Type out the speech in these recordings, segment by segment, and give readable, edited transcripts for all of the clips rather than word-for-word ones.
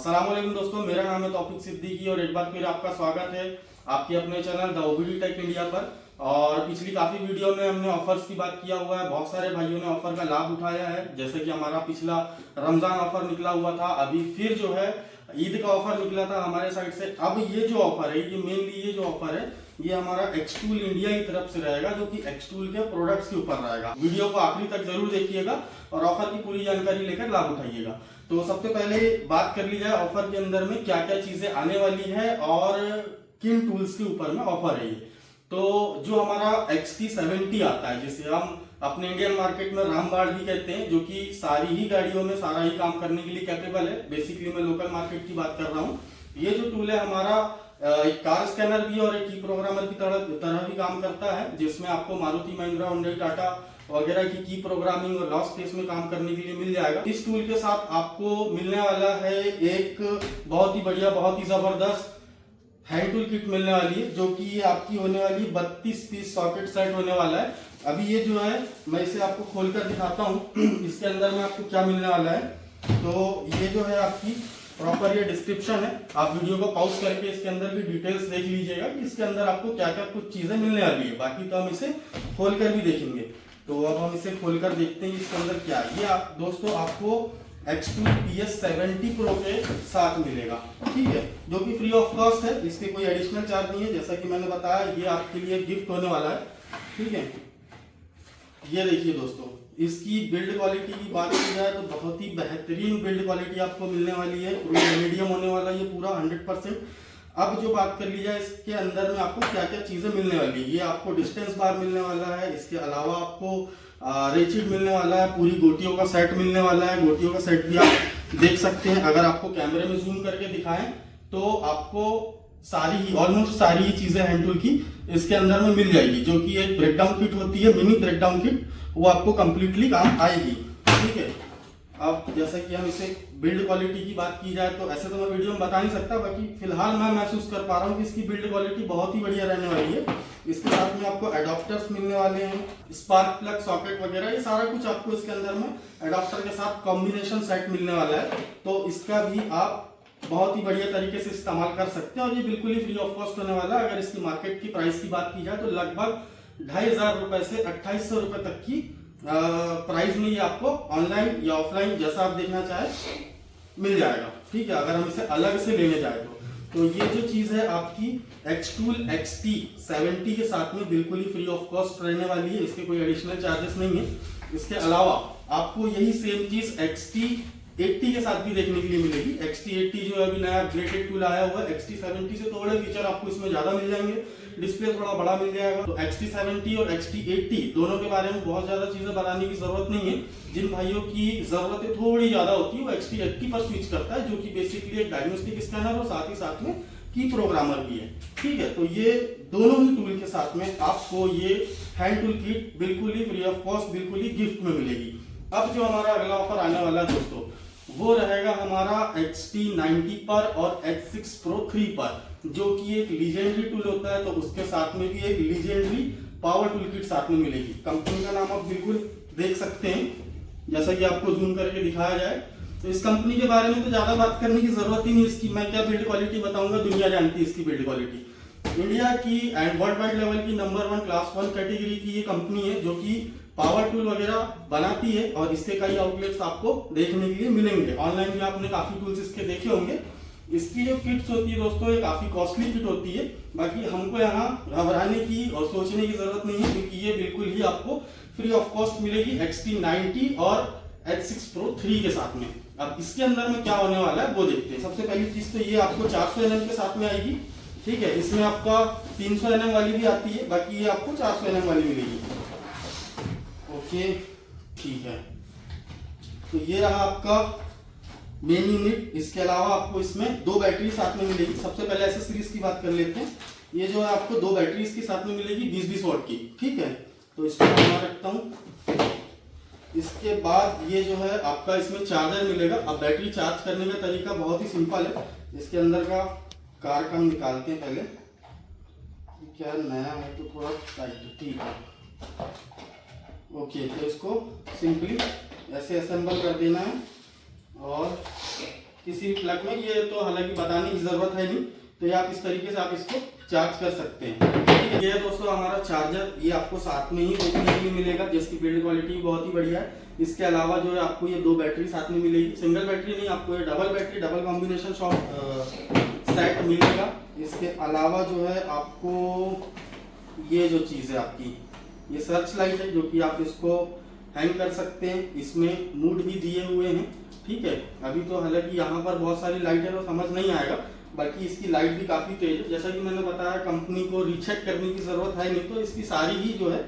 अस्सलाम वालेकुम दोस्तों, मेरा नाम है तौफीक सिद्दीकी और एक बार फिर आपका स्वागत है आपके अपने channel the OBD tech India पर। और पिछली काफी वीडियो में हमने ऑफर्स की बात किया हुआ है, बहुत सारे भाइयों ने ऑफर का लाभ उठाया है। जैसे कि हमारा पिछला रमजान ऑफर निकला हुआ था, अभी फिर जो है ईद का ऑफर निकला था हमारे साइड से। अब ये जो ऑफर है, ये मेनली ये जो ऑफर है ये हमारा एक्सटूल इंडिया की तरफ से रहेगा, जो कि एक्सटूल के प्रोडक्ट्स के ऊपर रहेगा। वीडियो को आखिरी तक जरूर देखिएगा और ऑफर की पूरी जानकारी लेकर लाभ उठाइएगा। तो सबसे पहले बात कर ली जाए ऑफर के अंदर में क्या क्या चीजें आने वाली है और किन टूल्स के ऊपर में ऑफर है ये। तो जो हमारा XT70 आता है, जिसे हम अपने इंडियन मार्केट में रामबाड़ भी कहते हैं, जो कि सारी ही गाड़ियों में सारा ही काम करने के लिए कैपेबल है। बेसिकली मैं लोकल मार्केट की बात कर रहा हूँ। ये जो टूल है हमारा एक कार स्कैनर भी और एक की प्रोग्रामर की तरह भी काम करता है, जिसमें आपको मारुति महिंद्रा, हुंडई, टाटा वगैरह की प्रोग्रामिंग और लॉस केस में काम करने के लिए मिल जाएगा। इस टूल के साथ आपको मिलने वाला है एक बहुत ही बढ़िया, बहुत ही जबरदस्त हैंड टूल किट मिलने वाली है, जो कि आपकी होने वाली 32 पीस सॉकेट सेट होने वाला है। अभी ये जो है मैं इसे आपको खोलकर दिखाता हूँ इसके अंदर में आपको क्या मिलने वाला है। तो ये जो है आपकी प्रॉपर ये डिस्क्रिप्शन है, आप वीडियो को पॉज करके इसके अंदर की डिटेल्स देख लीजिएगा कि इसके अंदर आपको क्या क्या कुछ चीजें मिलने वाली है। बाकी तो हम इसे खोलकर भी देखेंगे। तो अब हम इसे खोलकर देखते हैं इसके अंदर क्या है। ये दोस्तों आपको X2 PS70 Pro के साथ मिलेगा, ठीक है, जो कि फ्री ऑफ कॉस्ट है। इसके कोई एडिशनल चार्ज नहीं है। जैसा कि मैंने बताया ये आपके लिए गिफ्ट होने वाला है, ठीक है। ये देखिए दोस्तों, इसकी बिल्ड क्वालिटी की बात की जाए तो बहुत ही बेहतरीन बिल्ड क्वालिटी आपको मिलने वाली है। मीडियम होने वाला है ये पूरा 100%। अब जो बात कर ली जाए इसके अंदर में आपको क्या क्या चीजें मिलने वाली है। ये आपको डिस्टेंस बार मिलने वाला है, इसके अलावा आपको रेचिड मिलने वाला है, पूरी गोटियों का सेट मिलने वाला है। गोटियों का सेट भी आप देख सकते हैं, अगर आपको कैमरे में जूम करके दिखाएं तो आपको सारी ही ऑलमोस्ट सारी ही चीजें हैंड टूल की इसके अंदर में मिल जाएगी, जो कि एक ब्रेकडाउन किट होती है, मिनी ब्रेकडाउन किट, वो आपको कंप्लीटली काम आएगी, ठीक है। अब जैसा कि हम इसे बिल्ड क्वालिटी की बात की जाए तो ऐसे तो मैं वीडियो में बता नहीं सकता, बाकी फिलहाल मैं महसूस कर पा रहा हूँ कि इसकी बिल्ड क्वालिटी बहुत ही बढ़िया रहने वाली है। इसके साथ में आपको एडाप्टर्स मिलने वाले हैं, स्पार्क प्लग सॉकेट वगैरह, ये सारा कुछ आपको इसके अंदर में एडाप्टर के साथ कॉम्बिनेशन सेट मिलने वाला है। तो इसका भी आप बहुत ही बढ़िया तरीके से इस्तेमाल कर सकते हैं और ये बिल्कुल ही फ्री ऑफ कॉस्ट होने वाला है। अगर इसकी मार्केट की प्राइस की बात की जाए तो लगभग 2500 रुपए से 2800 रुपए तक की प्राइस में ये आपको ऑनलाइन या ऑफलाइन जैसा आप देखना चाहे मिल जाएगा, ठीक है। अगर हम इसे अलग से लेने जाए तो ये जो चीज है आपकी Xtool XT70 के साथ में बिल्कुल ही फ्री ऑफ कॉस्ट रहने वाली है। इसके कोई एडिशनल चार्जेस नहीं है। इसके अलावा आपको यही सेम चीज XT80 के साथ भी देखने के लिए मिलेगी। XT80 जो है अभी नया अपग्रेडेड टूल आया हुआ है, XT70 से थोड़े फीचर आपको इसमें ज्यादा मिल जाएंगे, डिस्प्ले थोड़ा बड़ा मिल जाएगा। तो XT70 और XT80 दोनों के बारे में बहुत ज्यादा चीजें बताने की जरूरत नहीं है। जिन भाइयों की जरूरतें थोड़ी ज्यादा होती है वो XT80 पर स्विच करता है, जो कि बेसिकली एक डायग्नोस्टिक स्कैनर और साथ ही साथ में की प्रोग्रामर भी है, ठीक है। तो ये दोनों ही टूल के साथ में आपको ये हैंड टूल किट बिल्कुल ही फ्री ऑफ कॉस्ट, बिल्कुल ही गिफ्ट में मिलेगी। अब जो हमारा अगला ऑफर आने वाला है दोस्तों, वो रहेगा हमारा XT90 पर और X6 Pro 3 पर, जो कि एक लीजेंडरी टूल होता है। तो उसके साथ में भी एक लीजेंडरी पावर टूल किट साथ में मिलेगी। कंपनी का नाम आप बिल्कुल देख सकते हैं, जैसा कि आपको जूम करके दिखाया जाए। तो इस कंपनी के बारे में तो ज्यादा बात करने की जरूरत ही नहीं। इसकी मैं क्या बिल्ड क्वालिटी बताऊंगा, दुनिया जानती है इसकी बिल्ड क्वालिटी। इंडिया की एंड वर्ल्ड वाइड लेवल की नंबर 1 क्लास 1 कैटेगरी की ये कंपनी है, जो कि पावर टूल वगैरह बनाती है और इसके कई आउटलेट्स आपको देखने के लिए मिलेंगे। ऑनलाइन भी आपने काफी टूल्स इसके देखे होंगे। इसकी जो किट्स होती है दोस्तों, ये काफी कॉस्टली किट होती है। बाकी हमको यहाँ घबराने की और सोचने की जरूरत नहीं है, क्योंकि ये बिल्कुल ही आपको फ्री ऑफ कॉस्ट मिलेगी XT90 और X6 Pro 3 के साथ में। अब इसके अंदर में क्या होने वाला है वो देखते हैं। सबसे पहली चीज तो ये आपको 400 mm के साथ में आएगी, ठीक है। इसमें आपका 300 mm वाली भी आती है, बाकी ये आपको 400 mm वाली मिलेगी, ओके, ठीक है। तो ये रहा आपका मेन यूनिट। इसके अलावा आपको इसमें 2 बैटरी साथ में मिलेगी। सबसे पहले एसेसरीज की बात कर लेते हैं। ये जो है आपको 2 बैटरी इसके साथ में मिलेगी 20-20 वॉट की, ठीक है। तो इसको मैं रखता हूँ। इसके बाद ये जो है आपका इसमें चार्जर मिलेगा। अब बैटरी चार्ज करने का तरीका बहुत ही सिंपल है। इसके अंदर का कार हम निकालते हैं पहले, क्या नया है तो थोड़ा टाइट, ठीक है, ओके। तो इसको सिंपली ऐसे असेंबल कर देना है और किसी भी प्लग में, ये तो हालांकि बताने की जरूरत है नहीं, तो ये आप इस तरीके से आप इसको चार्ज कर सकते हैं। ठीक है, ये है दोस्तों हमारा चार्जर, ये आपको साथ में ही देखने के लिए मिलेगा, जिसकी बिल्ड क्वालिटी बहुत ही बढ़िया है। इसके अलावा जो है आपको ये 2 बैटरी साथ में मिलेगी, सिंगल बैटरी नहीं, आपको ये double battery double combination set मिलेगा। इसके अलावा जो है आपको ये जो चीज़ है आपकी, ये सर्च लाइट है, जो कि आप इसको हैंग कर सकते हैं, इसमें मूड भी दिए हुए हैं। ठीक है, अभी तो हालांकि यहाँ पर बहुत सारी लाइट है तो समझ नहीं आएगा, बाकी इसकी लाइट भी काफ़ी तेज है। जैसा कि मैंने बताया, कंपनी को रीचेक करने की ज़रूरत है नहीं, तो इसकी सारी ही जो है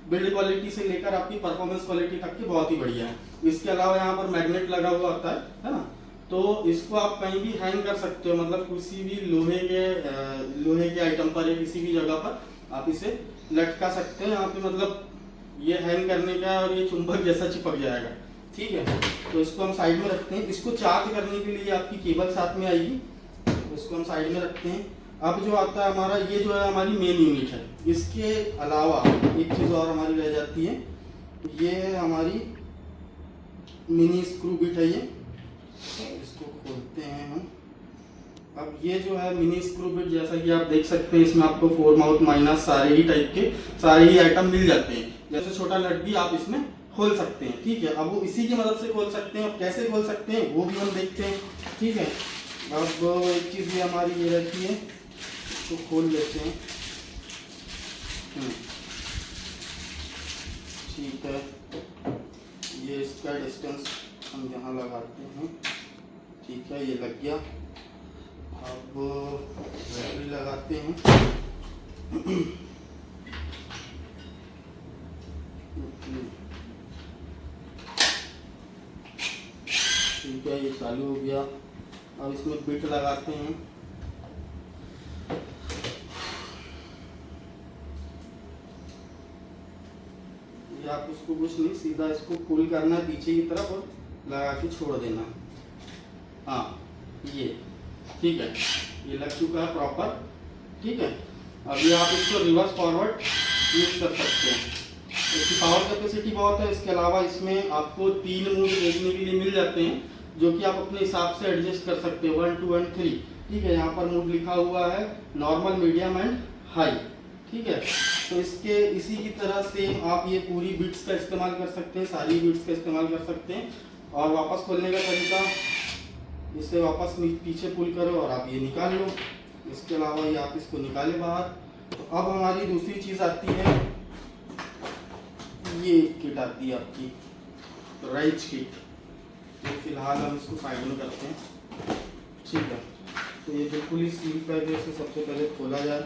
बिल्ड क्वालिटी से लेकर आपकी परफॉर्मेंस क्वालिटी तक की बहुत ही बढ़िया है। इसके अलावा यहाँ पर मैग्नेट लगा हुआ होता है ना, तो इसको आप कहीं भी हैंग कर सकते हो, मतलब किसी भी लोहे के आइटम पर या किसी भी जगह पर आप इसे लटका सकते हैं। यहाँ पे मतलब ये हैंग करने का है और ये चुंबक जैसा चिपक जाएगा। ठीक है, तो इसको हम साइड में रखते हैं। इसको चार्ज करने के लिए आपकी केबल साथ में आएगी, तो इसको हम साइड में रखते हैं। अब जो आता है हमारा, ये जो है हमारी मेन यूनिट है। इसके अलावा एक चीज़ और हमारी रह जाती है, ये है हमारी मिनी स्क्रू बिट है। ये इसको खोलते हैं हम। अब ये जो है मिनी स्क्रू बिट, जैसा कि आप देख सकते हैं, इसमें आपको 4 माउथ माइनस सारे ही टाइप के सारे ही आइटम मिल जाते हैं। जैसे छोटा नट भी आप इसमें खोल सकते हैं। ठीक है, अब वो इसी की मदद से खोल सकते हैं। अब कैसे खोल सकते हैं वो भी हम देखते हैं। ठीक है, अब एक चीज़ भी हमारी ये रहती है, इसको खोल लेते हैं। ठीक है, ये इसका डिस्टेंस हम यहाँ लगाते हैं। ठीक है, ये लग गया। अब बैटरी लगाते हैं। ठीक है, ये चालू हो गया। अब इसमें बिट लगाते हैं। ये आप इसको कुछ नहीं, सीधा इसको पुल करना है पीछे की तरफ और लगा के छोड़ देना। हाँ, ये ठीक है, ये लग चुका है प्रॉपर। ठीक है, अभी आप इसको रिवर्स फॉरवर्ड यूज कर सकते हैं। इसकी पावर कैपेसिटी बहुत है। इसके अलावा इसमें आपको 3 मूड देखने के लिए मिल जाते हैं, जो कि आप अपने हिसाब से एडजस्ट कर सकते हैं, 1, 2 और 3। ठीक है, यहाँ पर मूड लिखा हुआ है, नॉर्मल, मीडियम एंड हाई। ठीक है, तो इसके इसी की तरह से आप ये पूरी बिट्स का इस्तेमाल कर सकते हैं, सारी बिट्स का इस्तेमाल कर सकते हैं। और वापस खोलने का तरीका, इसे वापस पीछे पुल करो और आप ये निकाल लो। इसके अलावा ये आप इसको निकाले बाहर। तो अब हमारी दूसरी चीज़ आती है, ये किट आती है आपकी राइज किट। तो फिलहाल हम इसको साइड में करते हैं। ठीक है, तो ये बिल्कुल ही सील पैक है, इसे सबसे पहले खोला जाए।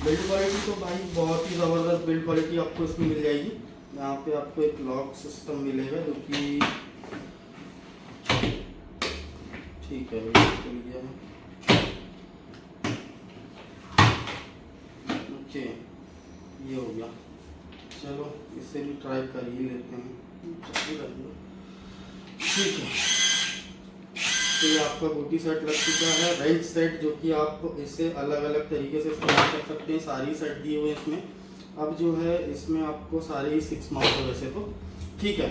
बिल्ड क्वालिटी तो भाई बहुत ही ज़बरदस्त बिल्ड क्वालिटी आपको इसमें मिल जाएगी। यहाँ पे आपको एक लॉक सिस्टम मिलेगा, जो कि ठीक है, खुल गया है। ओके, ये हो गया। चलो इसे भी ट्राई कर ही लेते हैं। ठीक है, तो ये आपका बूटी सेट लग चुका है। रेंज सेट, जो कि आप इसे अलग अलग तरीके से इस्तेमाल कर सकते हैं, सारी सेट दिए हुए इसमें। अब जो है इसमें आपको सारे ही 6 माउथ है वैसे तो। ठीक है,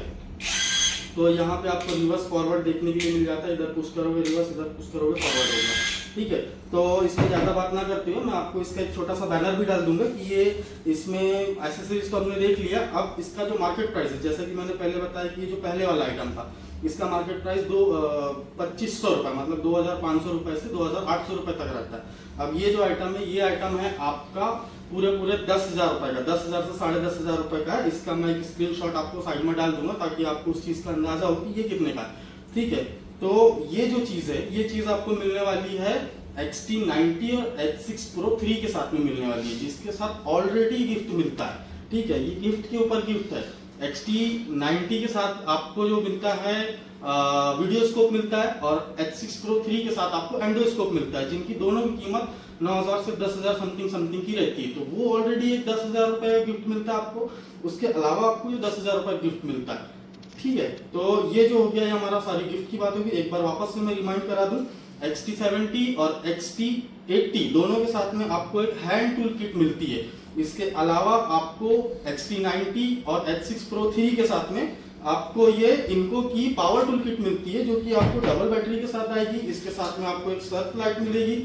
तो यहाँ पे आपको रिवर्स फॉरवर्ड देखने के लिए मिल जाता है। इधर पुश करोगे रिवर्स, इधर पुश करोगे फॉरवर्ड होगा। ठीक है, तो इसमें ज़्यादा बात ना करते हुए मैं आपको इसका एक छोटा सा बैनर भी डाल दूंगा कि ये इसमें एसेसरीज तो हमने देख लिया। अब इसका जो मार्केट प्राइस है, जैसा कि मैंने पहले बताया कि ये जो पहले वाला आइटम था, इसका मार्केट प्राइस 2500 रुपये, मतलब 2500 रुपये से 2800 रुपये तक रहता है। अब ये जो आइटम है, ये आइटम है आपका पूरे 10,000 रुपये का, 10,000 से 10,500 रुपये का है। इसका मैं एक स्क्रीनशॉट आपको साइड में डाल दूंगा, ताकि आपको उस चीज़ का अंदाजा हो कि ये कितने का है। ठीक है, तो ये जो चीज़ है, ये चीज़ आपको मिलने वाली है XT90 और H6 Pro 3 के साथ में मिलने वाली है, जिसके साथ ऑलरेडी गिफ्ट मिलता है। ठीक है, ये गिफ्ट के ऊपर गिफ्ट है। XT90 के साथ आपको जो मिलता है वीडियोस्कोप मिलता है, और H6 Pro 3 के साथ आपको एंडोस्कोप मिलता है, जिनकी दोनों की कीमत 9,000 से 10,000 समथिंग की रहती है। तो वो ऑलरेडी एक 10,000 रुपये का गिफ्ट मिलता है आपको। उसके अलावा आपको ये 10,000 रुपये गिफ्ट मिलता है। ठीक है, तो ये जो हो गया, ये हमारा सारी गिफ्ट की बात होगी। एक बार वापस से मैं रिमाइंड करा दूं, XT70 और XT80 दोनों के साथ में आपको एक हैंड टूल किट मिलती है। इसके अलावा आपको XT90 और H6 Pro 3 के साथ में आपको ये इनको की पावर टूल किट मिलती है, जो कि आपको डबल बैटरी के साथ आएगी। इसके साथ में आपको एक सर्फ लाइट मिलेगी,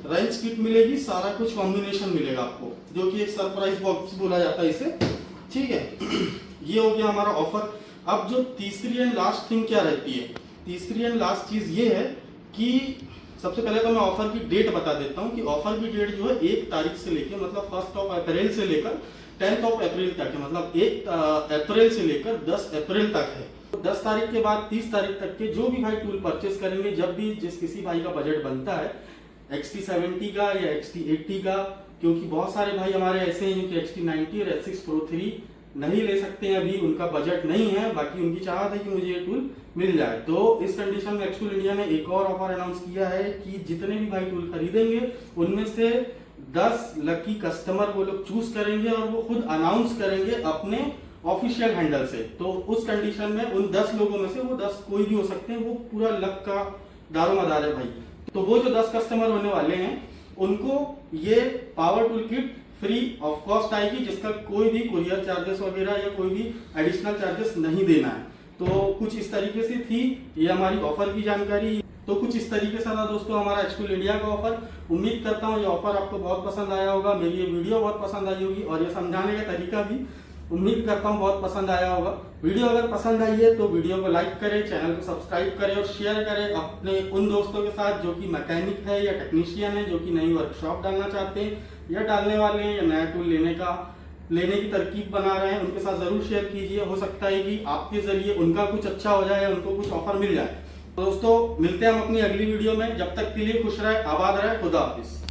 रेंच किट मिलेगी, सारा कुछ कॉम्बिनेशन मिलेगा आपको, जो कि एक सरप्राइज बॉक्स बोला जाता है इसे, ठीक है। ये हो गया हमारा ऑफर। अब जो तीसरी एंड लास्ट थिंग क्या रहती है, तीसरी एंड लास्ट चीज ये है कि सबसे पहले तो मैं ऑफर की डेट बता देता हूँ कि ऑफर की डेट जो है 1 तारीख से लेकर, मतलब 1 अप्रैल से लेकर 10 अप्रैल तक है, मतलब 1 अप्रैल से लेकर 10 अप्रैल तक है। 10 तारीख के बाद 30 तारीख तक के जो भी भाई टूल परचेस करेंगे, जब भी जिस किसी भाई का बजट बनता है XT70 का या XT80 का, क्योंकि बहुत सारे भाई हमारे ऐसे हैं कि XT90 और S6 Pro 3 नहीं ले सकते हैं, अभी उनका बजट नहीं है, बाकी उनकी चाहत है कि मुझे ये टूल मिल जाए। तो इस कंडीशन में एक्सटूल इंडिया ने एक और ऑफर अनाउंस किया है कि जितने भी भाई टूल खरीदेंगे उनमें से 10 लकी कस्टमर वो लोग चूज करेंगे और वो खुद अनाउंस करेंगे अपने ऑफिशियल हैंडल से। तो उस कंडीशन में उन 10 लोगों में से वो 10 कोई भी हो सकते हैं, वो पूरा लक का दारोमदार है भाई। तो वो जो 10 कस्टमर होने वाले हैं उनको ये power tool kit free of cost आएगी, जिसका कोई भी कुरियर चार्जेस वगैरह या कोई भी एडिशनल चार्जेस नहीं देना है। तो कुछ इस तरीके से थी ये हमारी ऑफर की जानकारी। तो कुछ इस तरीके से था दोस्तों हमारा एक्सटूल इंडिया का ऑफर। उम्मीद करता हूँ ये ऑफर आपको बहुत पसंद आया होगा, मेरी ये वीडियो बहुत पसंद आई होगी और ये समझाने का तरीका भी उम्मीद करता हूँ बहुत पसंद आया होगा। वीडियो अगर पसंद आई है तो वीडियो को लाइक करें, चैनल को सब्सक्राइब करें और शेयर करें अपने उन दोस्तों के साथ जो कि मैकेनिक है या टेक्नीशियन है, जो कि नई वर्कशॉप डालना चाहते हैं या डालने वाले हैं या नया टूल लेने की तरकीब बना रहे हैं। उनके साथ जरूर शेयर कीजिए, हो सकता है कि आपके जरिए उनका कुछ अच्छा हो जाए या उनको कुछ ऑफर मिल जाए। तो दोस्तों मिलते हैं हम अपनी अगली वीडियो में, जब तक के लिए खुश रहे, आबाद रहे, खुदा हाफिज।